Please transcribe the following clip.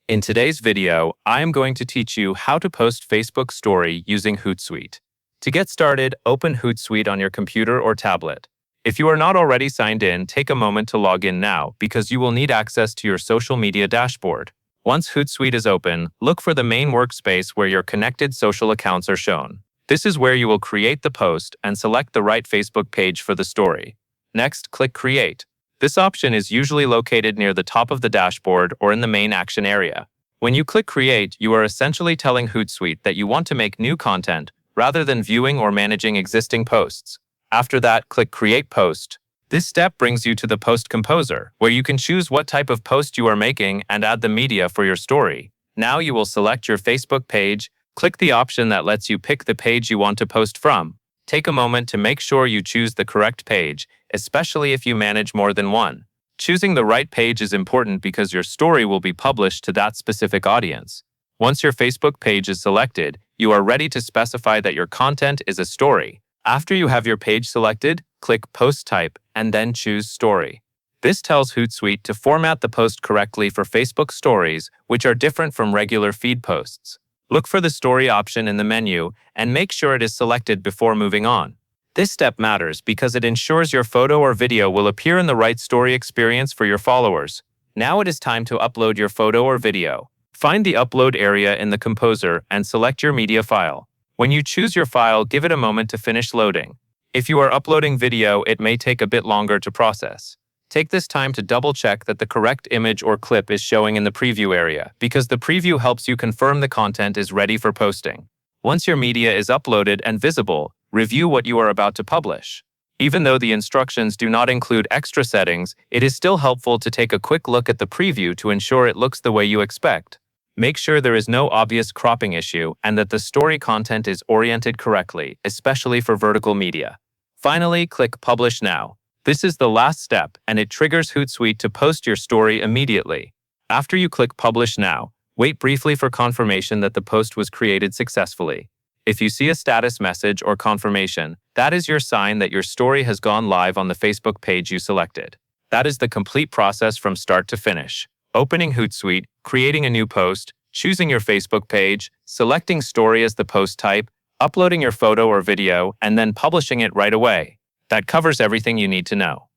In today's video, I am going to teach you how to post Facebook Story using Hootsuite. To get started, open Hootsuite on your computer or tablet. If you are not already signed in, take a moment to log in now because you will need access to your social media dashboard. Once Hootsuite is open, look for the main workspace where your connected social accounts are shown. This is where you will create the post and select the right Facebook page for the story. Next, click Create. This option is usually located near the top of the dashboard or in the main action area. When you click Create, you are essentially telling Hootsuite that you want to make new content rather than viewing or managing existing posts. After that, click Create Post. This step brings you to the Post Composer, where you can choose what type of post you are making and add the media for your story. Now you will select your Facebook page, click the option that lets you pick the page you want to post from. Take a moment to make sure you choose the correct page, especially if you manage more than one. Choosing the right page is important because your story will be published to that specific audience. Once your Facebook page is selected, you are ready to specify that your content is a story. After you have your page selected, click Post Type and then choose Story. This tells Hootsuite to format the post correctly for Facebook Stories, which are different from regular feed posts. Look for the Story option in the menu and make sure it is selected before moving on. This step matters because it ensures your photo or video will appear in the right story experience for your followers. Now it is time to upload your photo or video. Find the Upload area in the Composer and select your media file. When you choose your file, give it a moment to finish loading. If you are uploading video, it may take a bit longer to process. Take this time to double-check that the correct image or clip is showing in the preview area, because the preview helps you confirm the content is ready for posting. Once your media is uploaded and visible, review what you are about to publish. Even though the instructions do not include extra settings, it is still helpful to take a quick look at the preview to ensure it looks the way you expect. Make sure there is no obvious cropping issue and that the story content is oriented correctly, especially for vertical media. Finally, click Publish Now. This is the last step, and it triggers Hootsuite to post your story immediately. After you click Publish Now, wait briefly for confirmation that the post was created successfully. If you see a status message or confirmation, that is your sign that your story has gone live on the Facebook page you selected. That is the complete process from start to finish. Opening Hootsuite, creating a new post, choosing your Facebook page, selecting story as the post type, uploading your photo or video, and then publishing it right away. That covers everything you need to know.